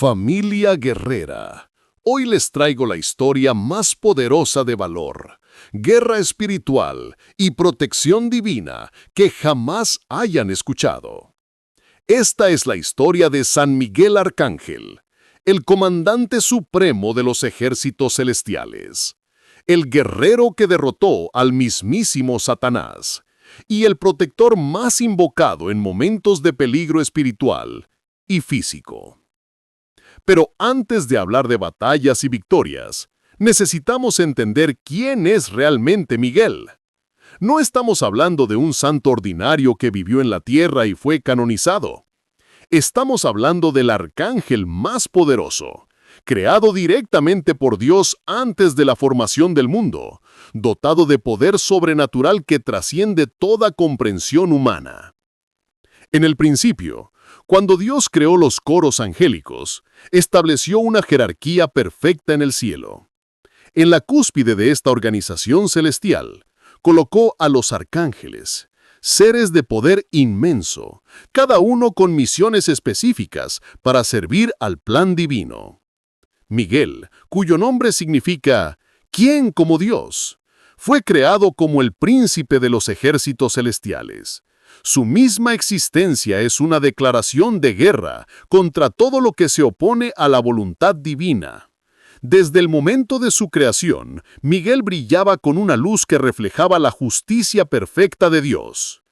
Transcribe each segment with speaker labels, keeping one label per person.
Speaker 1: Familia guerrera. Hoy les traigo la historia más poderosa de valor, guerra espiritual y protección divina que jamás hayan escuchado. Esta es la historia de San Miguel Arcángel, el comandante supremo de los ejércitos celestiales, el guerrero que derrotó al mismísimo Satanás y el protector más invocado en momentos de peligro espiritual y físico. Pero antes de hablar de batallas y victorias, necesitamos entender quién es realmente Miguel. No estamos hablando de un santo ordinario que vivió en la tierra y fue canonizado. Estamos hablando del arcángel más poderoso, creado directamente por Dios antes de la formación del mundo, dotado de poder sobrenatural que trasciende toda comprensión humana. En el principio, cuando Dios creó los coros angélicos, estableció una jerarquía perfecta en el cielo. En la cúspide de esta organización celestial, colocó a los arcángeles, seres de poder inmenso, cada uno con misiones específicas para servir al plan divino. Miguel, cuyo nombre significa «¿Quién como Dios?», fue creado como el príncipe de los ejércitos celestiales. Su misma existencia es una declaración de guerra contra todo lo que se opone a la voluntad divina. Desde el momento de su creación, Miguel brillaba con una luz que reflejaba la justicia perfecta de Dios.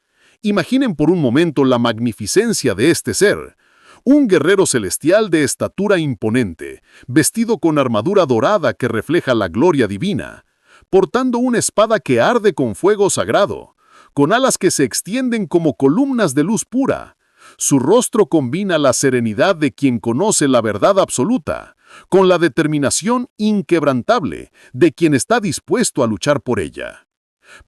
Speaker 1: Imaginen por un momento la magnificencia de este ser. Un guerrero celestial de estatura imponente, vestido con armadura dorada que refleja la gloria divina, portando una espada que arde con fuego sagrado, con alas que se extienden como columnas de luz pura. Su rostro combina la serenidad de quien conoce la verdad absoluta, con la determinación inquebrantable de quien está dispuesto a luchar por ella.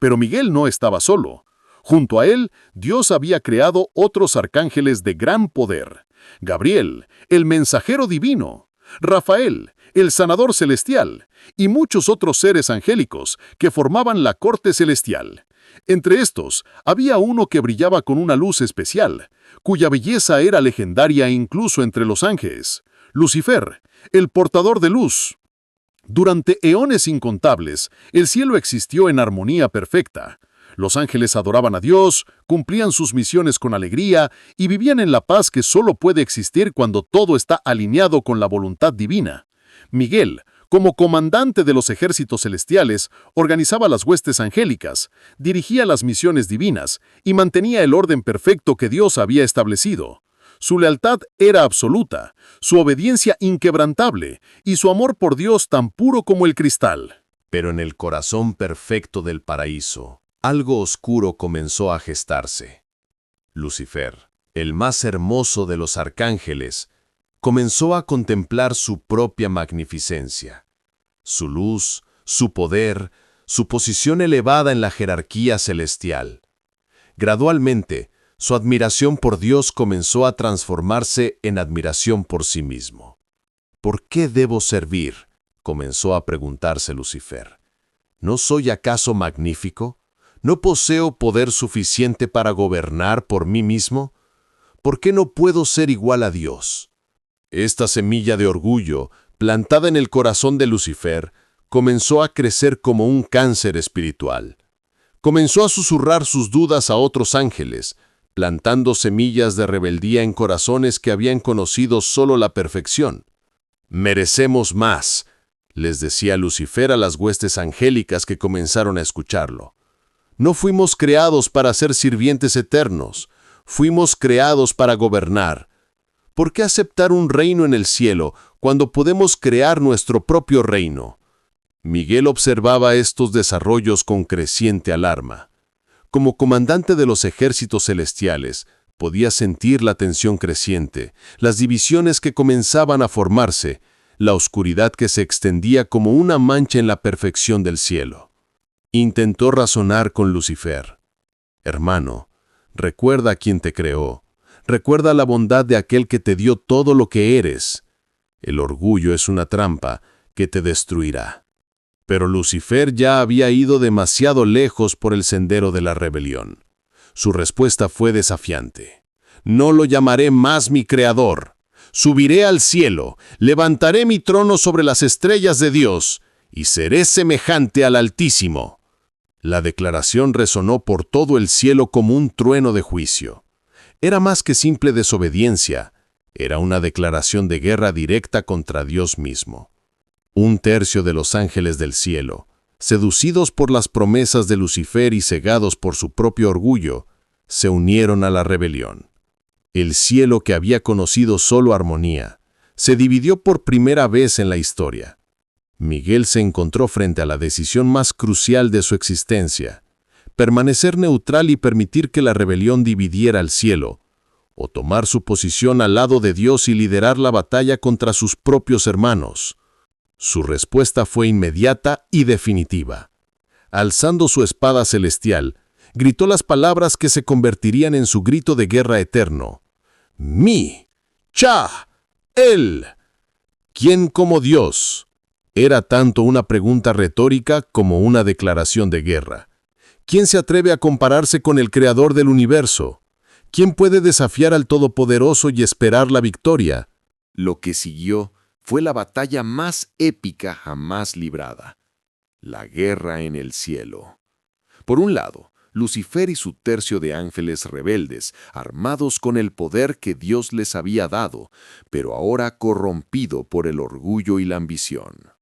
Speaker 1: Pero Miguel no estaba solo. Junto a él, Dios había creado otros arcángeles de gran poder: Gabriel, el mensajero divino; Rafael, el sanador celestial; y muchos otros seres angélicos que formaban la corte celestial. Entre estos, había uno que brillaba con una luz especial, cuya belleza era legendaria incluso entre los ángeles: Lucifer, el portador de luz. Durante eones incontables, el cielo existió en armonía perfecta. Los ángeles adoraban a Dios, cumplían sus misiones con alegría y vivían en la paz que solo puede existir cuando todo está alineado con la voluntad divina. Miguel, como comandante de los ejércitos celestiales, organizaba las huestes angélicas, dirigía las misiones divinas y mantenía el orden perfecto que Dios había establecido. Su lealtad era absoluta, su obediencia inquebrantable y su amor por Dios tan puro como el cristal.
Speaker 2: Pero en el corazón perfecto del paraíso, algo oscuro comenzó a gestarse. Lucifer, el más hermoso de los arcángeles, comenzó a contemplar su propia magnificencia, su luz, su poder, su posición elevada en la jerarquía celestial. Gradualmente, su admiración por Dios comenzó a transformarse en admiración por sí mismo. ¿Por qué debo servir?, comenzó a preguntarse Lucifer. ¿No soy acaso magnífico? ¿No poseo poder suficiente para gobernar por mí mismo? ¿Por qué no puedo ser igual a Dios? Esta semilla de orgullo, plantada en el corazón de Lucifer, comenzó a crecer como un cáncer espiritual. Comenzó a susurrar sus dudas a otros ángeles, plantando semillas de rebeldía en corazones que habían conocido solo la perfección. «Merecemos más», les decía Lucifer a las huestes angélicas que comenzaron a escucharlo. «No fuimos creados para ser sirvientes eternos, fuimos creados para gobernar. ¿Por qué aceptar un reino en el cielo cuando podemos crear nuestro propio reino?». Miguel observaba estos desarrollos con creciente alarma. Como comandante de los ejércitos celestiales, podía sentir la tensión creciente, las divisiones que comenzaban a formarse, la oscuridad que se extendía como una mancha en la perfección del cielo. Intentó razonar con Lucifer. «Hermano, recuerda a quien te creó. Recuerda la bondad de aquel que te dio todo lo que eres. El orgullo es una trampa que te destruirá». Pero Lucifer ya había ido demasiado lejos por el sendero de la rebelión. Su respuesta fue desafiante. «No lo llamaré más mi creador. subiré al cielo, levantaré mi trono sobre las estrellas de Dios, y seré semejante al Altísimo. La declaración resonó por todo el cielo como un trueno de juicio. Era más que simple desobediencia, era una declaración de guerra directa contra Dios mismo. Un tercio de los ángeles del cielo, seducidos por las promesas de Lucifer y cegados por su propio orgullo, se unieron a la rebelión. El cielo, que había conocido solo armonía, se dividió por primera vez en la historia. Miguel se encontró frente a la decisión más crucial de su existencia: permanecer neutral y permitir que la rebelión dividiera el cielo, o tomar su posición al lado de Dios y liderar la batalla contra sus propios hermanos. Su respuesta fue inmediata y definitiva. Alzando su espada celestial, gritó las palabras que se convertirían en su grito de guerra eterno: Mi, Cha, El. ¿Quién como Dios? Era tanto una pregunta retórica como una declaración de guerra. ¿Quién se atreve a compararse con el Creador del universo? ¿Quién puede desafiar al Todopoderoso y esperar la victoria?
Speaker 3: Lo que siguió fue la batalla más épica jamás librada: la guerra en el cielo. Por un lado, Lucifer y su tercio de ángeles rebeldes, armados con el poder que Dios les había dado, pero ahora corrompido por el orgullo y la ambición.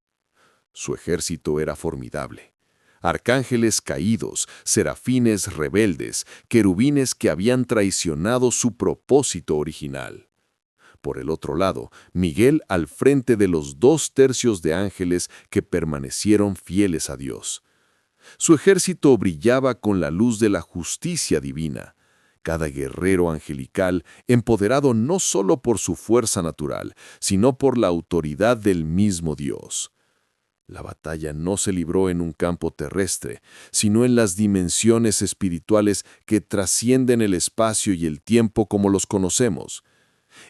Speaker 3: Su ejército era formidable: arcángeles caídos, serafines rebeldes, querubines que habían traicionado su propósito original. Por el otro lado, Miguel al frente de los 2/3 de ángeles que permanecieron fieles a Dios. Su ejército brillaba con la luz de la justicia divina. Cada guerrero angelical, empoderado no solo por su fuerza natural, sino por la autoridad del mismo Dios. La batalla no se libró en un campo terrestre, sino en las dimensiones espirituales que trascienden el espacio y el tiempo como los conocemos.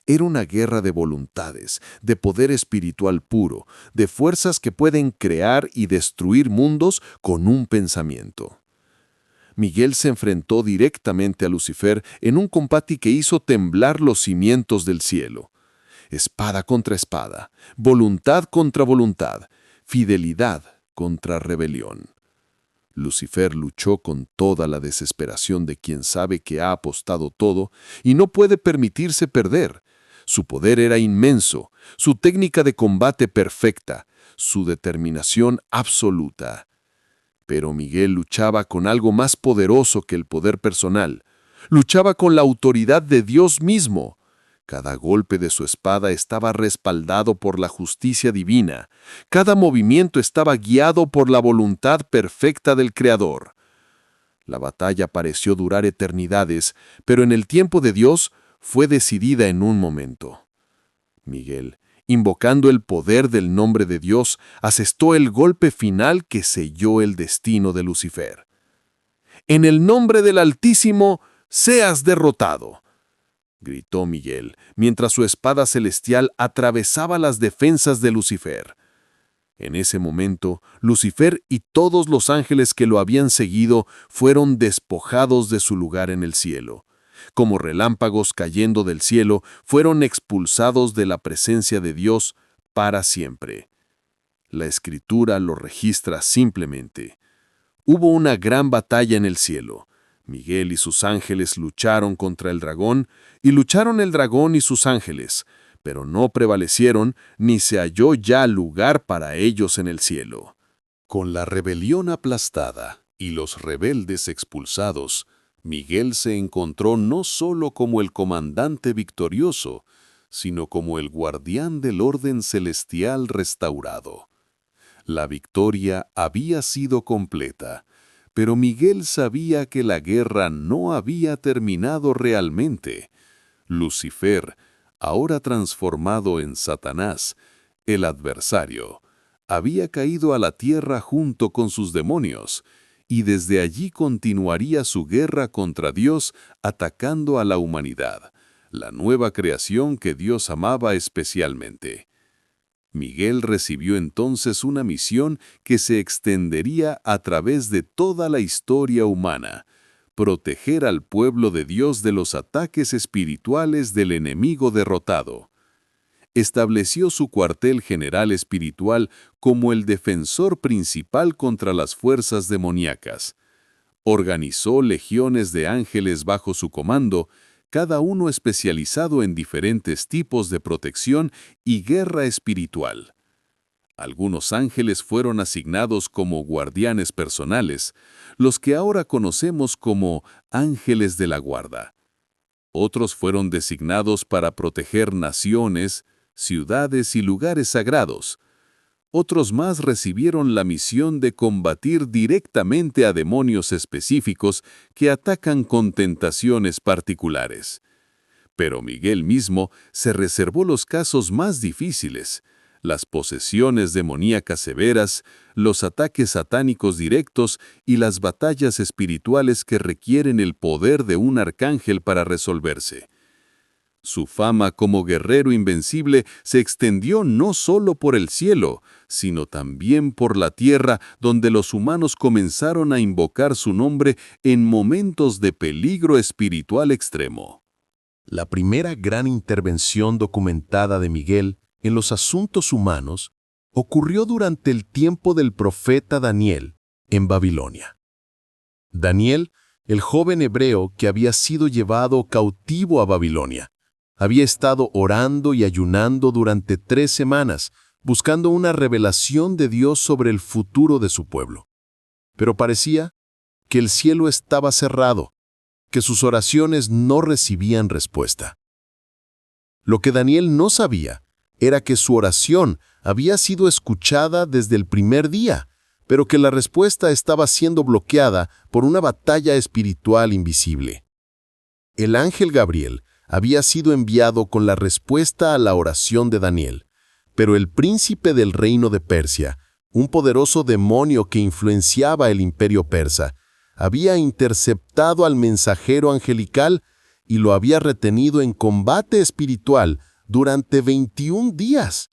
Speaker 3: Era una guerra de voluntades, de poder espiritual puro, de fuerzas que pueden crear y destruir mundos con un pensamiento. Miguel se enfrentó directamente a Lucifer en un combate que hizo temblar los cimientos del cielo. Espada contra espada, voluntad contra voluntad, fidelidad contra rebelión. Lucifer luchó con toda la desesperación de quien sabe que ha apostado todo y no puede permitirse perder. Su poder era inmenso, su técnica de combate perfecta, su determinación absoluta. Pero Miguel luchaba con algo más poderoso que el poder personal. Luchaba con la autoridad de Dios mismo. Cada golpe de su espada estaba respaldado por la justicia divina. Cada movimiento estaba guiado por la voluntad perfecta del Creador. La batalla pareció durar eternidades, pero en el tiempo de Dios fue decidida en un momento. Miguel, invocando el poder del nombre de Dios, asestó el golpe final que selló el destino de Lucifer. «En el nombre del Altísimo, seas derrotado», gritó Miguel, mientras su espada celestial atravesaba las defensas de Lucifer. En ese momento, Lucifer y todos los ángeles que lo habían seguido fueron despojados de su lugar en el cielo. Como relámpagos cayendo del cielo, fueron expulsados de la presencia de Dios para siempre. La Escritura lo registra simplemente: hubo una gran batalla en el cielo. Miguel y sus ángeles lucharon contra el dragón, y lucharon el dragón y sus ángeles, pero no prevalecieron, ni se halló ya lugar para ellos en el cielo.
Speaker 2: Con la rebelión aplastada y los rebeldes expulsados, Miguel se encontró no solo como el comandante victorioso, sino como el guardián del orden celestial restaurado. La victoria había sido completa, pero Miguel sabía que la guerra no había terminado realmente. Lucifer, ahora transformado en Satanás, el adversario, había caído a la tierra junto con sus demonios, y desde allí continuaría su guerra contra Dios, atacando a la humanidad, la nueva creación que Dios amaba especialmente. Miguel recibió entonces una misión que se extendería a través de toda la historia humana: proteger al pueblo de Dios de los ataques espirituales del enemigo derrotado.
Speaker 3: estableció su cuartel general espiritual como el defensor principal contra las fuerzas demoníacas. Organizó legiones de ángeles bajo su comando, cada uno especializado en diferentes tipos de protección y guerra espiritual. Algunos ángeles fueron asignados como guardianes personales, los que ahora conocemos como ángeles de la guarda. Otros fueron designados para proteger naciones, ciudades y lugares sagrados. Otros más recibieron la misión de combatir directamente a demonios específicos que atacan con tentaciones particulares. Pero Miguel mismo se reservó los casos más difíciles: las posesiones demoníacas severas, los ataques satánicos directos y las batallas espirituales que requieren el poder de un arcángel para resolverse. Su fama como guerrero invencible se extendió no solo por el cielo, sino también por la tierra, donde los humanos comenzaron a invocar su nombre en momentos de peligro espiritual extremo.
Speaker 2: La primera gran intervención documentada de Miguel en los asuntos humanos ocurrió durante el tiempo del profeta Daniel en Babilonia. Daniel, el joven hebreo que había sido llevado cautivo a Babilonia, había estado orando y ayunando durante 3 semanas, buscando una revelación de Dios sobre el futuro de su pueblo. Pero parecía que el cielo estaba cerrado, que sus oraciones no recibían respuesta. Lo que Daniel no sabía era que su oración había sido escuchada desde el primer día, pero que la respuesta estaba siendo bloqueada por una batalla espiritual invisible. El ángel Gabriel había sido enviado con la respuesta a la oración de Daniel, pero el príncipe del reino de Persia, un poderoso demonio que influenciaba el imperio persa, había interceptado al mensajero angelical y lo había retenido en combate espiritual durante 21 días.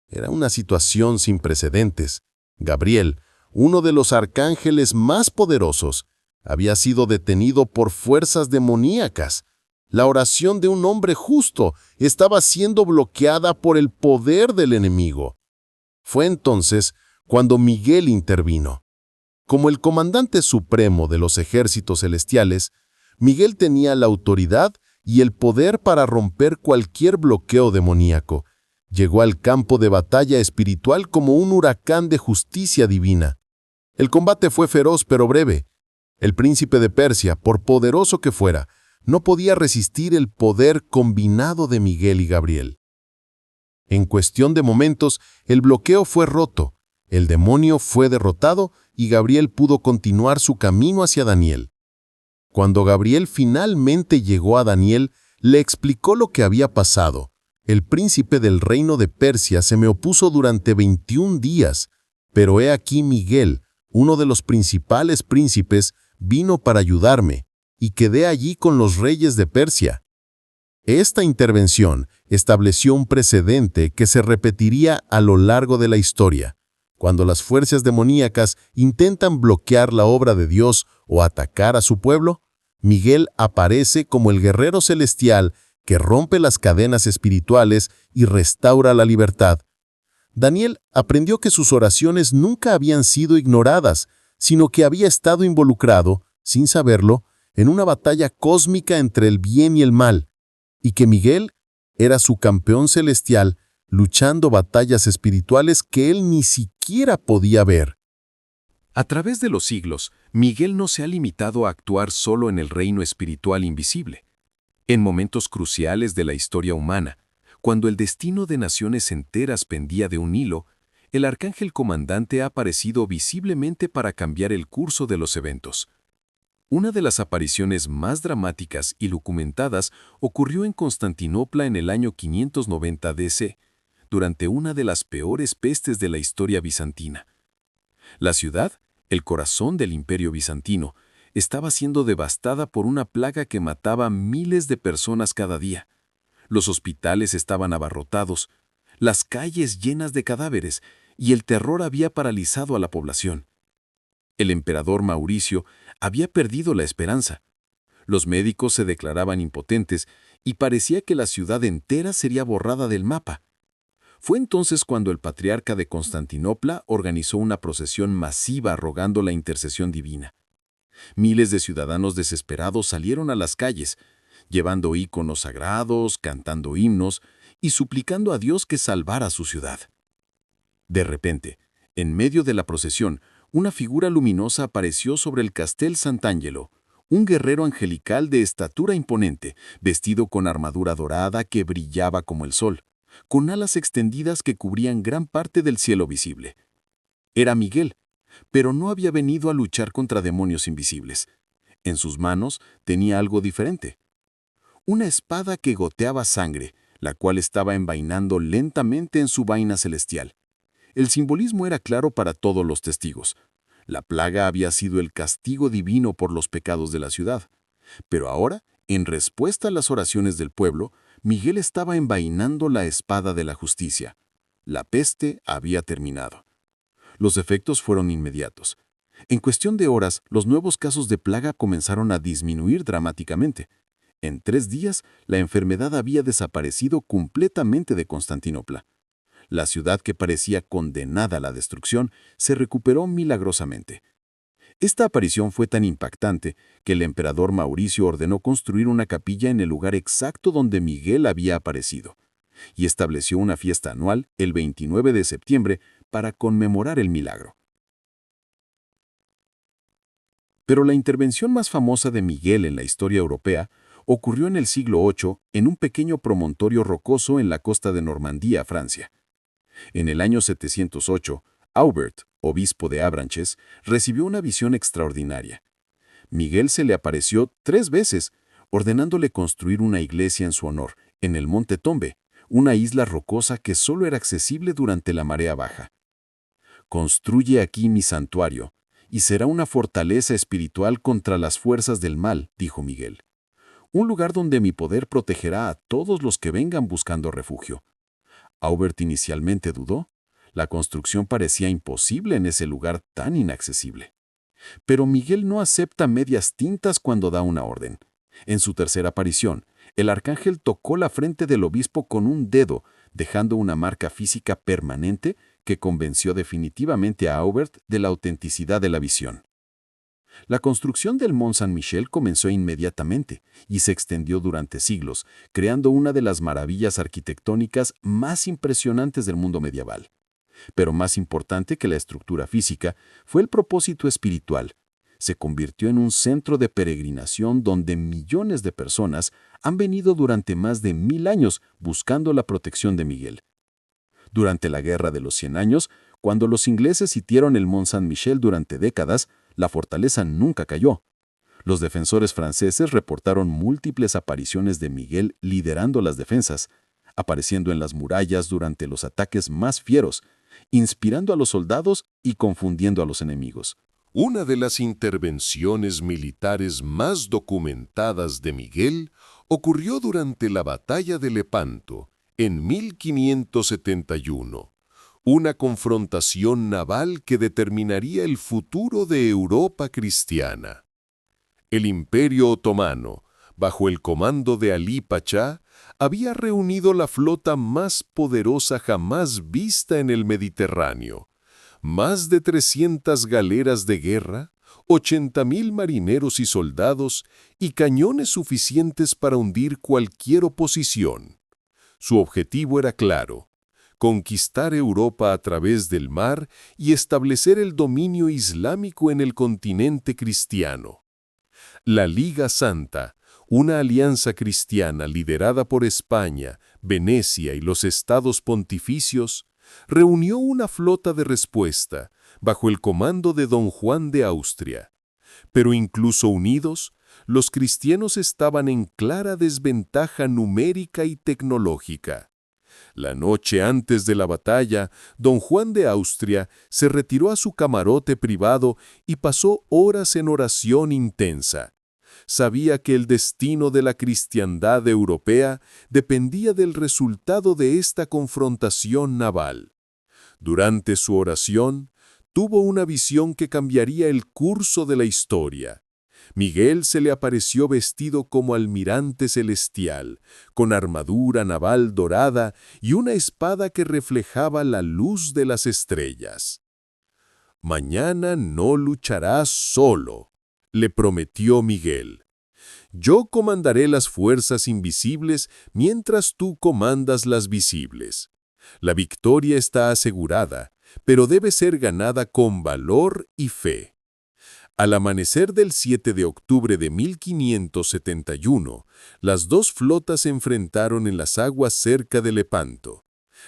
Speaker 2: Era una situación sin precedentes. Gabriel, uno de los arcángeles más poderosos, había sido detenido por fuerzas demoníacas. La oración de un hombre justo estaba siendo bloqueada por el poder del enemigo. Fue entonces cuando Miguel intervino. Como el comandante supremo de los ejércitos celestiales, Miguel tenía la autoridad y el poder para romper cualquier bloqueo demoníaco. Llegó al campo de batalla espiritual como un huracán de justicia divina. El combate fue feroz pero breve. El príncipe de Persia, por poderoso que fuera, no podía resistir el poder combinado de Miguel y Gabriel. En cuestión de momentos, el bloqueo fue roto, el demonio fue derrotado y Gabriel pudo continuar su camino hacia Daniel. Cuando Gabriel finalmente llegó a Daniel, le explicó lo que había pasado. El príncipe del reino de Persia se me opuso durante 21 días, pero he aquí Miguel, uno de los principales príncipes, vino para ayudarme, y quedé allí con los reyes de Persia. Esta intervención estableció un precedente que se repetiría a lo largo de la historia. Cuando las fuerzas demoníacas intentan bloquear la obra de Dios o atacar a su pueblo, Miguel aparece como el guerrero celestial que rompe las cadenas espirituales y restaura la libertad. Daniel aprendió que sus oraciones nunca habían sido ignoradas, sino que había estado involucrado, sin saberlo, en una batalla cósmica entre el bien y el mal, y que Miguel era su campeón celestial luchando batallas espirituales que él ni siquiera podía ver.
Speaker 4: A través de los siglos, Miguel no se ha limitado a actuar solo en el reino espiritual invisible. En momentos cruciales de la historia humana, cuando el destino de naciones enteras pendía de un hilo, el arcángel comandante ha aparecido visiblemente para cambiar el curso de los eventos. Una de las apariciones más dramáticas y documentadas ocurrió en Constantinopla en el año 590 DC, durante una de las peores pestes de la historia bizantina. La ciudad, el corazón del imperio bizantino, estaba siendo devastada por una plaga que mataba a miles de personas cada día. Los hospitales estaban abarrotados, las calles llenas de cadáveres, y el terror había paralizado a la población. El emperador Mauricio había perdido la esperanza. Los médicos se declaraban impotentes y parecía que la ciudad entera sería borrada del mapa. Fue entonces cuando el patriarca de Constantinopla organizó una procesión masiva rogando la intercesión divina. Miles de ciudadanos desesperados salieron a las calles, llevando íconos sagrados, cantando himnos y suplicando a Dios que salvara su ciudad. De repente, en medio de la procesión, una figura luminosa apareció sobre el Castel Sant'Angelo, un guerrero angelical de estatura imponente, vestido con armadura dorada que brillaba como el sol, con alas extendidas que cubrían gran parte del cielo visible. Era Miguel, pero no había venido a luchar contra demonios invisibles. En sus manos tenía algo diferente. Una espada que goteaba sangre, la cual estaba envainando lentamente en su vaina celestial. El simbolismo era claro para todos los testigos. La plaga había sido el castigo divino por los pecados de la ciudad. Pero ahora, en respuesta a las oraciones del pueblo, Miguel estaba envainando la espada de la justicia. La peste había terminado. Los efectos fueron inmediatos. En cuestión de horas, los nuevos casos de plaga comenzaron a disminuir dramáticamente. En 3 días, la enfermedad había desaparecido completamente de Constantinopla. La ciudad que parecía condenada a la destrucción se recuperó milagrosamente. Esta aparición fue tan impactante que el emperador Mauricio ordenó construir una capilla en el lugar exacto donde Miguel había aparecido, y estableció una fiesta anual el 29 de septiembre para conmemorar el milagro. Pero la intervención más famosa de Miguel en la historia europea ocurrió en el siglo VIII en un pequeño promontorio rocoso en la costa de Normandía, Francia. En el año 708, Aubert, obispo de Avranches, recibió una visión extraordinaria. Miguel se le apareció 3 veces, ordenándole construir una iglesia en su honor, en el Monte Tombe, una isla rocosa que solo era accesible durante la marea baja. «Construye aquí mi santuario, y será una fortaleza espiritual contra las fuerzas del mal», dijo Miguel. «Un lugar donde mi poder protegerá a todos los que vengan buscando refugio». Aubert inicialmente dudó. La construcción parecía imposible en ese lugar tan inaccesible. Pero Miguel no acepta medias tintas cuando da una orden. En su tercera aparición, el arcángel tocó la frente del obispo con un dedo, dejando una marca física permanente que convenció definitivamente a Aubert de la autenticidad de la visión. La construcción del Mont Saint-Michel comenzó inmediatamente y se extendió durante siglos, creando una de las maravillas arquitectónicas más impresionantes del mundo medieval. Pero más importante que la estructura física fue el propósito espiritual. Se convirtió en un centro de peregrinación donde millones de personas han venido durante más de 1000 años buscando la protección de Miguel. Durante la Guerra de los 100 años, cuando los ingleses sitiaron el Mont Saint-Michel durante décadas, la fortaleza nunca cayó. Los defensores franceses reportaron múltiples apariciones de Miguel liderando las defensas, apareciendo en las murallas durante los ataques más fieros, inspirando a los soldados y confundiendo a los enemigos.
Speaker 1: Una de las intervenciones militares más documentadas de Miguel ocurrió durante la Batalla de Lepanto, en 1571. Una confrontación naval que determinaría el futuro de Europa cristiana. El Imperio Otomano, bajo el comando de Alí Pachá, había reunido la flota más poderosa jamás vista en el Mediterráneo. Más de 300 galeras de guerra, 80.000 marineros y soldados y cañones suficientes para hundir cualquier oposición. Su objetivo era claro: conquistar Europa a través del mar y establecer el dominio islámico en el continente cristiano. La Liga Santa, una alianza cristiana liderada por España, Venecia y los estados pontificios, reunió una flota de respuesta bajo el comando de Don Juan de Austria. Pero incluso unidos, los cristianos estaban en clara desventaja numérica y tecnológica. La noche antes de la batalla, Don Juan de Austria se retiró a su camarote privado y pasó horas en oración intensa. Sabía que el destino de la cristiandad europea dependía del resultado de esta confrontación naval. Durante su oración, tuvo una visión que cambiaría el curso de la historia.
Speaker 2: Miguel se le apareció vestido como almirante celestial, con armadura naval dorada y una espada que reflejaba la luz de las estrellas. «Mañana no lucharás solo», le prometió Miguel. «Yo comandaré las fuerzas invisibles mientras tú comandas las visibles. La victoria está asegurada, pero debe ser ganada con valor y fe». Al amanecer del 7 de octubre de 1571, las dos flotas se enfrentaron en las aguas cerca de Lepanto.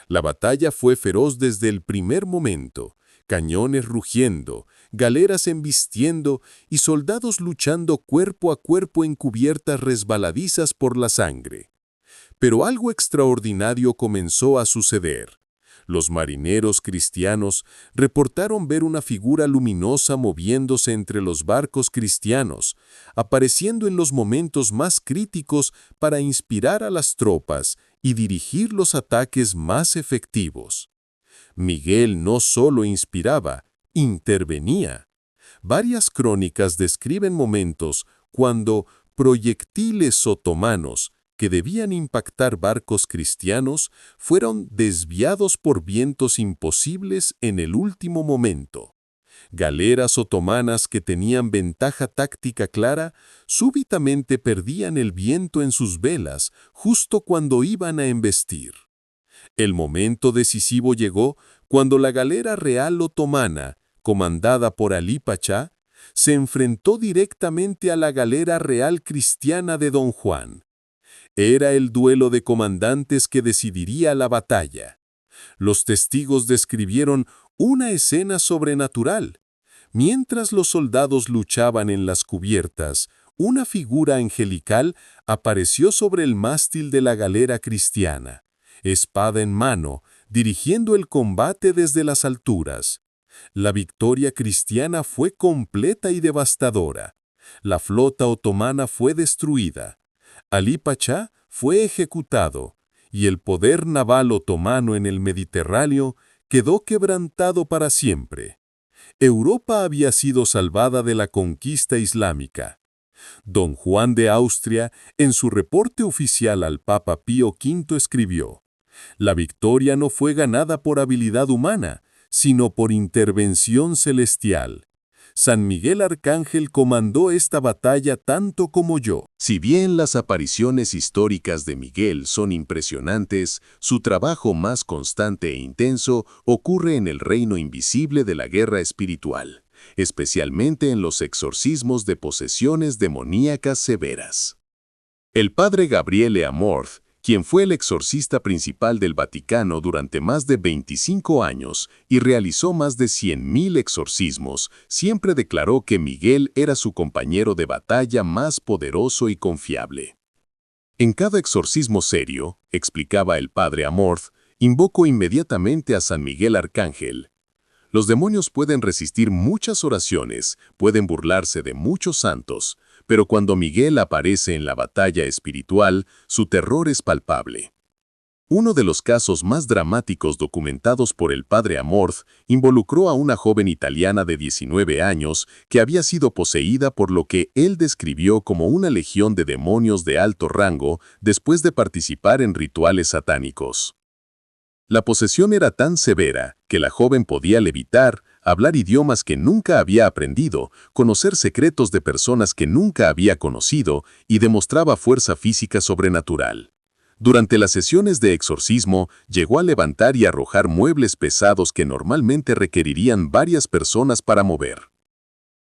Speaker 2: La batalla fue feroz desde el primer momento, cañones rugiendo, galeras embistiendo y soldados luchando cuerpo a cuerpo en cubiertas resbaladizas por la sangre. Pero algo extraordinario comenzó a suceder. Los marineros cristianos reportaron ver una figura luminosa moviéndose entre los barcos cristianos, apareciendo en los momentos más críticos para inspirar a las tropas y dirigir los ataques más efectivos. Miguel no solo inspiraba, intervenía. Varias crónicas describen momentos cuando proyectiles otomanos que debían impactar barcos cristianos fueron desviados por vientos imposibles en el último momento. Galeras otomanas que tenían ventaja táctica clara súbitamente perdían el viento en sus velas justo cuando iban a embestir. El momento decisivo llegó cuando la galera real otomana, comandada por Alí Pachá, se enfrentó directamente a la galera real cristiana de Don Juan. Era el duelo de comandantes que decidiría la batalla. Los testigos describieron una escena sobrenatural. Mientras los soldados luchaban en las cubiertas, una figura angelical apareció sobre el mástil de la galera cristiana, espada en mano, dirigiendo el combate desde las alturas. La victoria cristiana fue completa y devastadora. La flota otomana fue destruida. Alí Pachá fue ejecutado, y el poder naval otomano en el Mediterráneo quedó quebrantado para siempre. Europa había sido salvada de la conquista islámica. Don Juan de Austria, en su reporte oficial al Papa Pío V, escribió: «La victoria no fue ganada por habilidad humana, sino por intervención celestial. San Miguel Arcángel comandó esta batalla tanto como yo».
Speaker 1: Si bien las apariciones históricas de Miguel son impresionantes, su trabajo más constante e intenso ocurre en el reino invisible de la guerra espiritual, especialmente en los exorcismos de posesiones demoníacas severas. El padre Gabriele Amorth, quien fue el exorcista principal del Vaticano durante más de 25 años y realizó más de 100.000 exorcismos, siempre declaró que Miguel era su compañero de batalla más poderoso y confiable. En cada exorcismo serio, explicaba el padre Amorth, invoco inmediatamente a San Miguel Arcángel. Los demonios pueden resistir muchas oraciones, pueden burlarse de muchos santos, pero cuando Miguel aparece en la batalla espiritual, su terror es palpable. Uno de los casos más dramáticos documentados por el padre Amorth involucró a una joven italiana de 19 años que había sido poseída por lo que él describió como una legión de demonios de alto rango después de participar en rituales satánicos. La posesión era tan severa que la joven podía levitar, hablar idiomas que nunca había aprendido, conocer secretos de personas que nunca había conocido y demostraba fuerza física sobrenatural. Durante las sesiones de exorcismo, llegó a levantar y arrojar muebles pesados que normalmente requerirían varias personas para mover.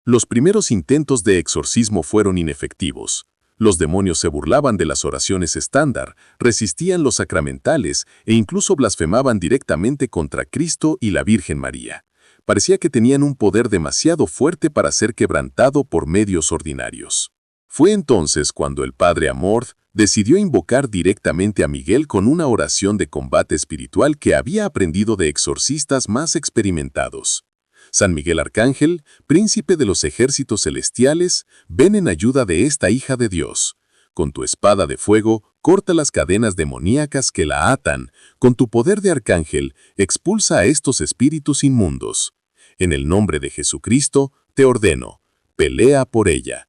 Speaker 1: Los primeros intentos de exorcismo fueron inefectivos. Los demonios se burlaban de las oraciones estándar, resistían los sacramentales e incluso blasfemaban directamente contra Cristo y la Virgen María. Parecía que tenían un poder demasiado fuerte para ser quebrantado por medios ordinarios. Fue entonces cuando el padre Amorth decidió invocar directamente a Miguel con una oración de combate espiritual que había aprendido de exorcistas más experimentados. San Miguel Arcángel, príncipe de los ejércitos celestiales, ven en ayuda de esta hija de Dios. Con tu espada de fuego, corta las cadenas demoníacas que la atan. Con tu poder de arcángel, expulsa a estos espíritus inmundos. En el nombre de Jesucristo, te ordeno, pelea por ella.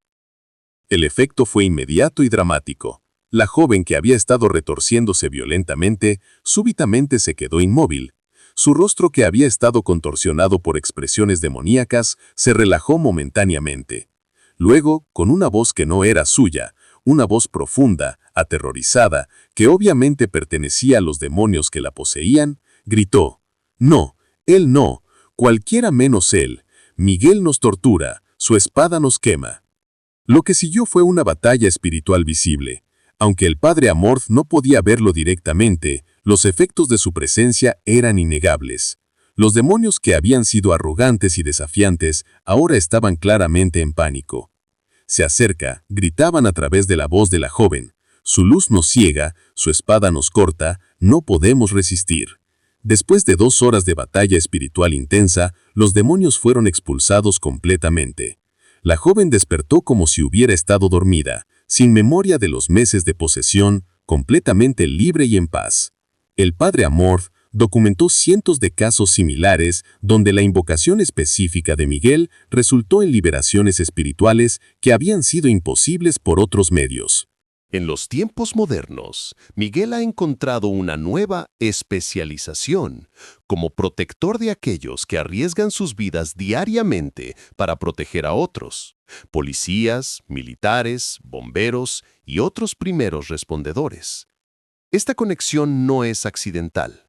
Speaker 2: El efecto fue inmediato y dramático. La joven que había estado retorciéndose violentamente, súbitamente se quedó inmóvil. Su rostro, que había estado contorsionado por expresiones demoníacas, se relajó momentáneamente. Luego, con una voz que no era suya, una voz profunda, aterrorizada, que obviamente pertenecía a los demonios que la poseían, gritó: «No, él no, cualquiera menos él. Miguel nos tortura, su espada nos quema». Lo que siguió fue una batalla espiritual visible. Aunque el padre Amorth no podía verlo directamente, los efectos de su presencia eran innegables. Los demonios, que habían sido arrogantes y desafiantes, ahora estaban claramente en pánico. «Se acerca», gritaban a través de la voz de la joven. «Su luz nos ciega, su espada nos corta, no podemos resistir». Después de 2 horas de batalla espiritual intensa, los demonios fueron expulsados completamente. La joven despertó como si hubiera estado dormida, sin memoria de los meses de posesión, completamente libre y en paz. El padre Amorth documentó cientos de casos similares donde la invocación específica de Miguel resultó en liberaciones espirituales que habían sido imposibles por otros medios.
Speaker 1: En los tiempos modernos, Miguel ha encontrado una nueva especialización como protector de aquellos que arriesgan sus vidas diariamente para proteger a otros: policías, militares, bomberos y otros primeros respondedores. Esta conexión no es accidental.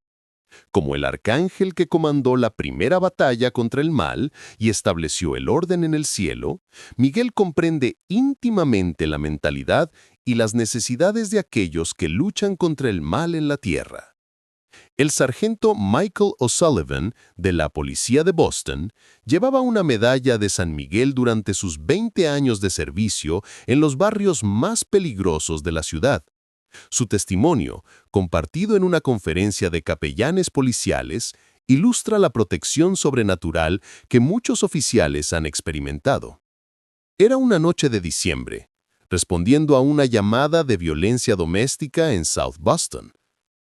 Speaker 1: Como el arcángel que comandó la primera batalla contra el mal y estableció el orden en el cielo, Miguel comprende íntimamente la mentalidad y las necesidades de aquellos que luchan contra el mal en la tierra. El sargento Michael O'Sullivan, de la policía de Boston, llevaba una medalla de San Miguel durante sus 20 años de servicio en los barrios más peligrosos de la ciudad. Su testimonio, compartido en una conferencia de capellanes policiales, ilustra la protección sobrenatural que muchos oficiales han experimentado. Era una noche de diciembre, respondiendo a una llamada de violencia doméstica en South Boston.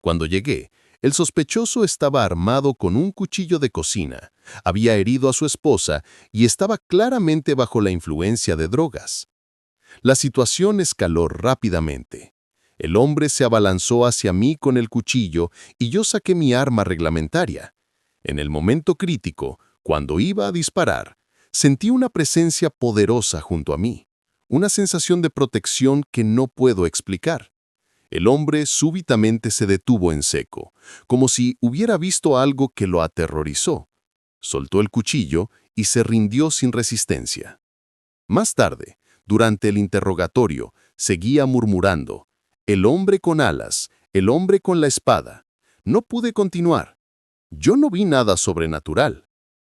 Speaker 1: Cuando llegué, el sospechoso estaba armado con un cuchillo de cocina, había herido a su esposa y estaba claramente bajo la influencia de drogas. La situación escaló rápidamente. El hombre se abalanzó hacia mí con el cuchillo y yo saqué mi arma reglamentaria. En el momento crítico, cuando iba a disparar, sentí una presencia poderosa junto a mí, una sensación de protección que no puedo explicar. El hombre súbitamente se detuvo en seco, como si hubiera visto algo que lo aterrorizó. Soltó el cuchillo y se rindió sin resistencia. Más tarde, durante el interrogatorio, seguía murmurando: «El hombre con alas, el hombre con la espada». No pude continuar. Yo no vi nada sobrenatural,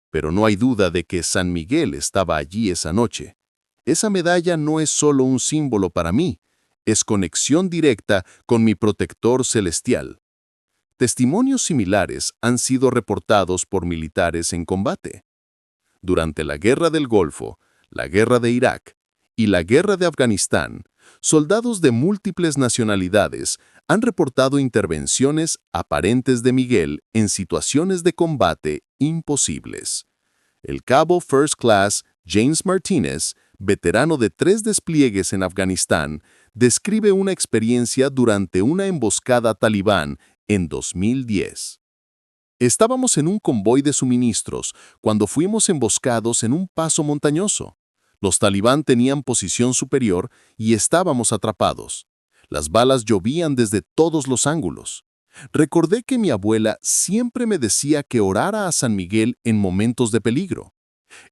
Speaker 1: pero no hay duda de que San Miguel estaba allí esa noche. Esa medalla no es solo un símbolo para mí, es conexión directa con mi protector celestial. Testimonios similares han sido reportados por militares en combate. Durante la Guerra del Golfo, la Guerra de Irak y la Guerra de Afganistán, soldados de múltiples nacionalidades han reportado intervenciones aparentes de Miguel en situaciones de combate imposibles. El cabo First Class James Martínez, veterano de 3 despliegues en Afganistán, describe una experiencia durante una emboscada talibán en 2010. Estábamos en un convoy de suministros cuando fuimos emboscados en un paso montañoso. Los talibán tenían posición superior y estábamos atrapados. Las balas llovían desde todos los ángulos. Recordé que mi abuela siempre me decía que orara a San Miguel en momentos de peligro.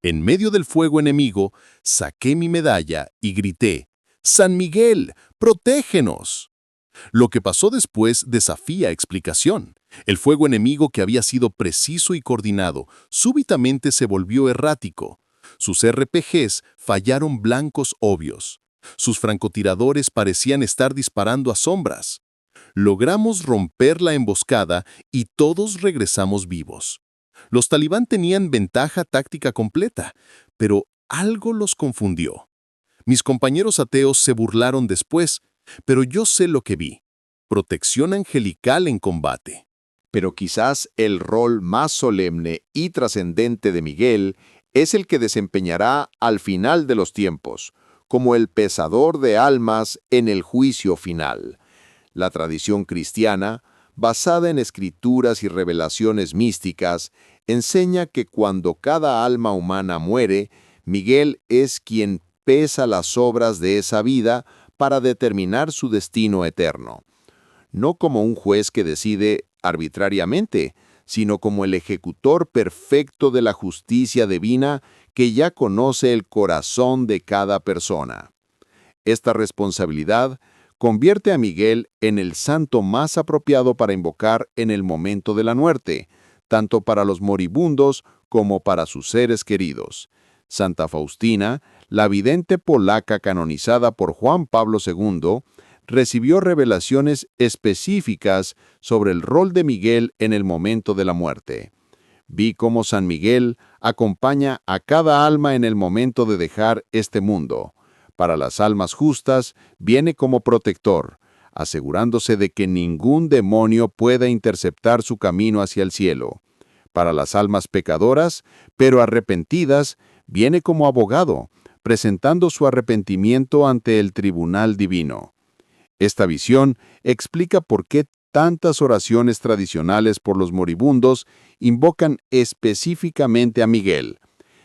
Speaker 1: En medio del fuego enemigo, saqué mi medalla y grité: «¡San Miguel, protégenos!». Lo que pasó después desafía explicación. El fuego enemigo, que había sido preciso y coordinado, súbitamente se volvió errático. Sus RPGs fallaron blancos obvios. Sus francotiradores parecían estar disparando a sombras. Logramos romper la emboscada y todos regresamos vivos. Los talibán tenían ventaja táctica completa, pero algo los confundió. Mis compañeros ateos se burlaron después, pero yo sé lo que vi: protección angelical en combate.
Speaker 5: Pero quizás el rol más solemne y trascendente de Miguel es el que desempeñará al final de los tiempos, como el pesador de almas en el juicio final. La tradición cristiana, basada en escrituras y revelaciones místicas, enseña que cuando cada alma humana muere, Miguel es quien pesa las obras de esa vida para determinar su destino eterno. No como un juez que decide arbitrariamente, sino como el ejecutor perfecto de la justicia divina que ya conoce el corazón de cada persona. Esta responsabilidad convierte a Miguel en el santo más apropiado para invocar en el momento de la muerte, tanto para los moribundos como para sus seres queridos. Santa Faustina, la vidente polaca canonizada por Juan Pablo II, recibió revelaciones específicas sobre el rol de Miguel en el momento de la muerte. Vi cómo San Miguel acompaña a cada alma en el momento de dejar este mundo. Para las almas justas, viene como protector, asegurándose de que ningún demonio pueda interceptar su camino hacia el cielo. Para las almas pecadoras, pero arrepentidas, viene como abogado, presentando su arrepentimiento ante el tribunal divino. Esta visión explica por qué tantas oraciones tradicionales por los moribundos invocan específicamente a Miguel.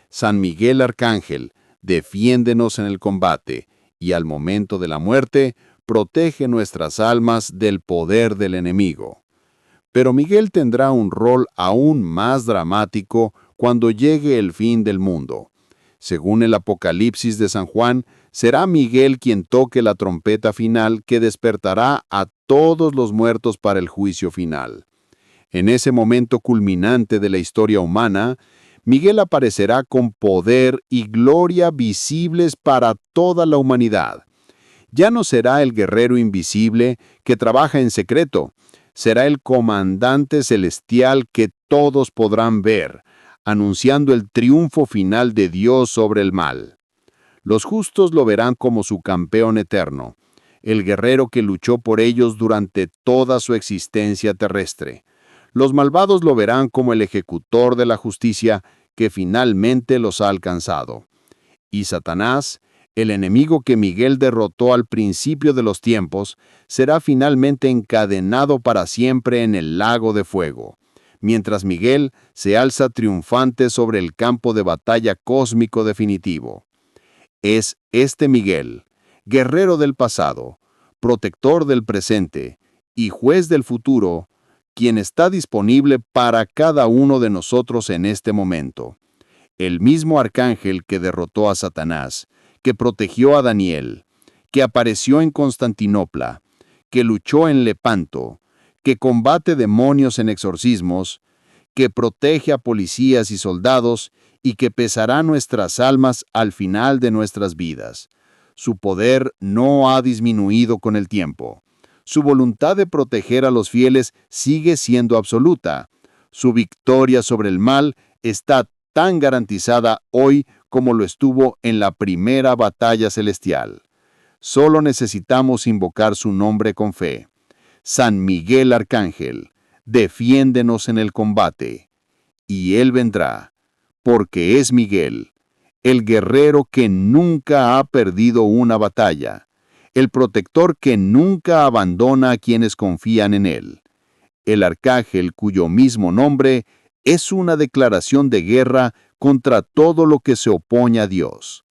Speaker 5: San Miguel Arcángel, defiéndenos en el combate, y al momento de la muerte, protege nuestras almas del poder del enemigo. Pero Miguel tendrá un rol aún más dramático cuando llegue el fin del mundo. Según el Apocalipsis de San Juan, será Miguel quien toque la trompeta final que despertará a todos los muertos para el juicio final. En ese momento culminante de la historia humana, Miguel aparecerá con poder y gloria visibles para toda la humanidad. Ya no será el guerrero invisible que trabaja en secreto, será el comandante celestial que todos podrán ver, anunciando el triunfo final de Dios sobre el mal. Los justos lo verán como su campeón eterno, el guerrero que luchó por ellos durante toda su existencia terrestre. Los malvados lo verán como el ejecutor de la justicia que finalmente los ha alcanzado. Y Satanás, el enemigo que Miguel derrotó al principio de los tiempos, será finalmente encadenado para siempre en el lago de fuego, mientras Miguel se alza triunfante sobre el campo de batalla cósmico definitivo. Es este Miguel, guerrero del pasado, protector del presente y juez del futuro, quien está disponible para cada uno de nosotros en este momento. El mismo arcángel que derrotó a Satanás, que protegió a Daniel, que apareció en Constantinopla, que luchó en Lepanto, que combate demonios en exorcismos, que protege a policías y soldados y que pesará nuestras almas al final de nuestras vidas. Su poder no ha disminuido con el tiempo. Su voluntad de proteger a los fieles sigue siendo absoluta. Su victoria sobre el mal está tan garantizada hoy como lo estuvo en la primera batalla celestial. Solo necesitamos invocar su nombre con fe. San Miguel Arcángel, defiéndenos en el combate. Y Él vendrá, porque es Miguel, el guerrero que nunca ha perdido una batalla, el protector que nunca abandona a quienes confían en Él, el arcángel cuyo mismo nombre es una declaración de guerra contra todo lo que se opone a Dios.